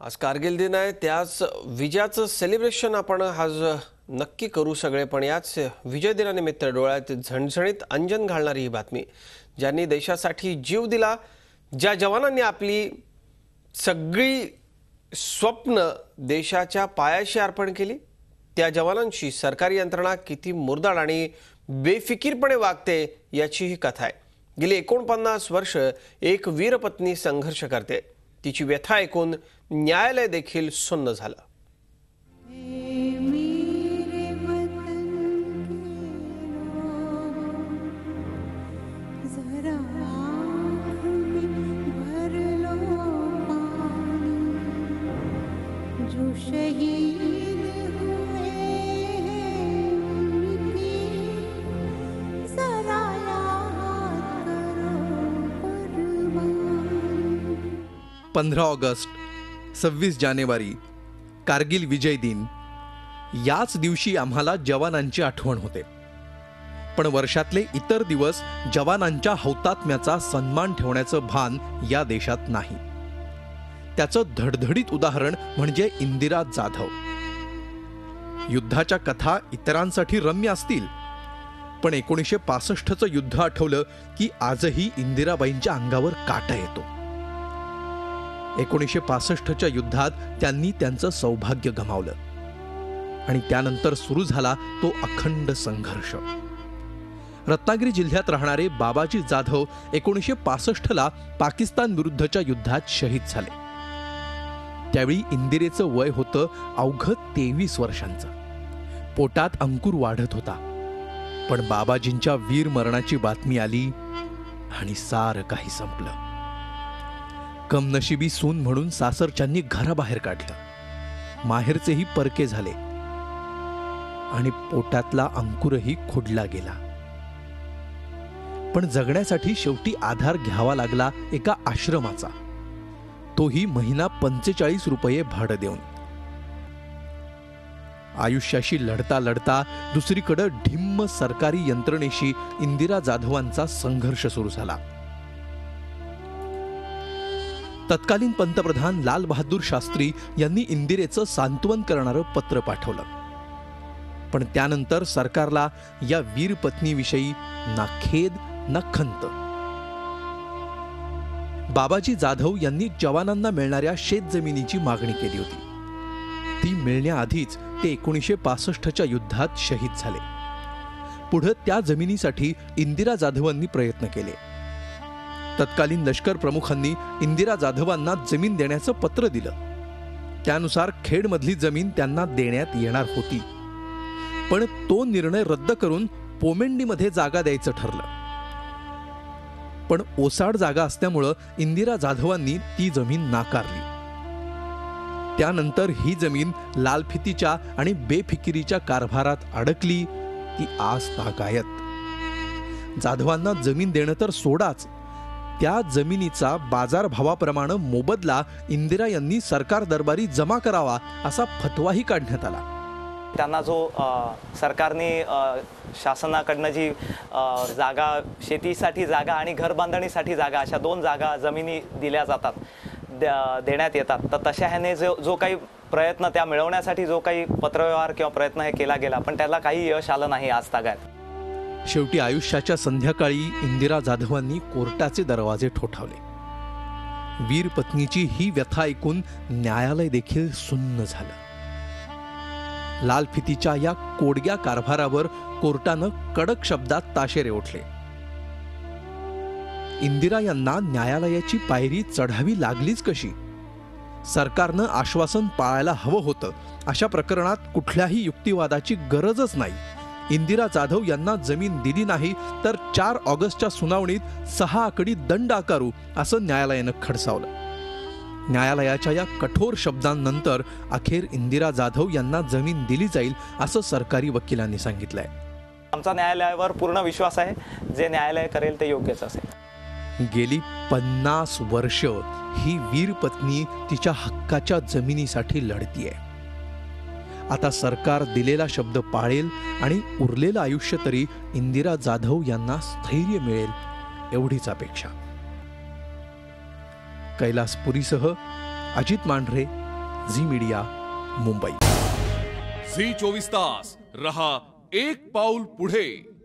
आज कारगिल दिन आहे, त्याच विजयाचं सेलिब्रेशन आपण आज नक्की करू सगळे. पण याच विजय दिनानिमित्त डोळ्यात झणझणीत अंजन घालणारी ही बातमी, ज्यांनी देशासाठी जीव दिला, ज्या जवानांनी आपली सगळी स्वप्न देशाच्या पायाशी अर्पण केली, त्या जवानांची सरकारी यंत्रणा किती मुरदाड आणि बेफिकीरपणे वागते याची ही कथा आहे. गेली 49 वर्ष एक वीरपत्नी संघर्ष करते. तिची व्यथा ऐकून न्यायालय देखील सुन्न झालं. ऑगस्ट, 26 जानेवारी, कारगिल विजय दिन. याच दिवशी आम्हाला जवानांची आठवण होते. पण वर्षातले इतर दिवस जवानांच्या हौतात्म्याचा सन्मान ठेवण्याचं भान या देशात नाही. त्याचं धडधडीत उदाहरण म्हणजे इंदिरा जाधव. युद्धाच्या कथा इतरांसाठी रम्य असतील, पण 1965चं युद्ध आठवलं की आजही इंदिराबाईंच्या अंगावर काटा येतो. 1965च्या युद्धात त्यांनी त्यांचं सौभाग्य गमावलं आणि त्यानंतर सुरू झाला तो अखंड संघर्ष. रत्नागिरी जिल्ह्यात राहणारे बाबाजी जाधव 1965ला पाकिस्तान विरुद्धच्या युद्धात शहीद झाले. त्यावेळी इंदिरेचं वय होतं अवघं 23 वर्षांचं. पोटात अंकुर वाढत होता. पण बाबाजींच्या वीर मरणाची बातमी आली आणि सारं काही संपलं. कमनशिबी सून म्हणून सासरच्यांनी घराबाहेर काढलं. माहेरचेही परके झाले आणि पोटातला अंकुरही खुडला गेला. पण जगण्यासाठी शेवटी आधार घ्यावा लागला एका आश्रमाचा, तोही महिना 45 रुपये भाडं देऊन. आयुष्याशी लढता लढता दुसरीकडे ढिम्म सरकारी यंत्रणेशी इंदिरा जाधवांचा संघर्ष सुरू झाला. तत्कालीन पंतप्रधान लाल बहादूर शास्त्री यांनी इंदिरेचं सांत्वन करणारं पत्र पाठवलं. पण त्यानंतर सरकारला या वीर पत्नीविषयी ना खेद ना खंत. बाबाजी जाधव यांनी जवानांना मिळणाऱ्या शेतजमिनीची मागणी केली होती. ती मिळण्याआधीच ते 1965च्या युद्धात शहीद झाले. पुढे त्या जमिनीसाठी इंदिरा जाधवांनी प्रयत्न केले. तत्कालीन लष्कर प्रमुखांनी इंदिरा जाधवांना जमीन देण्याचं पत्र दिलं. त्यानुसार खेडमधली जमीन त्यांना देण्यात येणार होती. पण तो निर्णय रद्द करून पोमेंडीमध्ये जागा द्यायचं ठरलं. पण ओसाड जागा असल्यामुळं इंदिरा जाधवांनी ती जमीन नाकारली. त्यानंतर ही जमीन लालफितीच्या आणि बेफिकिरीच्या कारभारात अडकली ती आज तागायत. जाधवांना जमीन देणं तर सोडाच, त्या जमिनीचा बाजारभावाप्रमाणे मोबदला इंदिरा यांनी सरकार दरबारी जमा करावा असा फतवाही काढण्यात आला. त्यांना जो सरकारने शासनाकडनं जी जागा, शेतीसाठी जागा आणि घर बांधणीसाठी जागा, अशा 2 जागा जमिनी दिल्या जातात, देण्यात येतात. तर तशा ह्याने जो काही प्रयत्न त्या मिळवण्यासाठी जो काही पत्रव्यवहार किंवा प्रयत्न हे केला गेला, पण त्याला काही यश आलं नाही आज तागायत. शेवटी आयुष्याच्या संध्याकाळी इंदिरा जाधवांनी कोर्टाचे दरवाजे ठोठावले. वीर पत्नीची ही व्यथा ऐकून न्यायालय देखील सुन्न झालं. लालफितीच्या या कोडग्या कारभारावर कोर्टानं कडक शब्दात ताशेरे ओढले. इंदिरा यांना न्यायालयाची पायरी चढावी लागलीच कशी? सरकारनं आश्वासन पाळायला हवं होतं. अशा प्रकरणात कुठल्याही युक्तिवादाची गरजच नाही. इंदिरा जाधव यांना जमीन दिली नाही तर 4 ऑगस्टच्या सुनावणीत 6 आकडी दंड आकारू असं न्यायालयानं खडसावलं. न्यायालयाच्या या कठोर शब्दांनंतर अखेर इंदिरा जाधव यांना जमीन दिली जाईल असं सरकारी वकिलांनी सांगितलंय. आमचा न्यायालयावर पूर्ण विश्वास आहे. जे न्यायालय करेल ते योग्यच असेल. गेली 50 वर्ष ही वीर पत्नी तिच्या हक्काच्या जमिनीसाठी लढतीये. आता सरकार दिलेला शब्द पाळेल आणि उरलेलं आयुष्य तरी इंदिरा जाधव यांना स्थैर्य मिळेल एवढीच अपेक्षा. कैलास पुरीसह अजित मांढरे, झी मीडिया, मुंबई. झी 24 तास रहा एक पाऊल पुढे.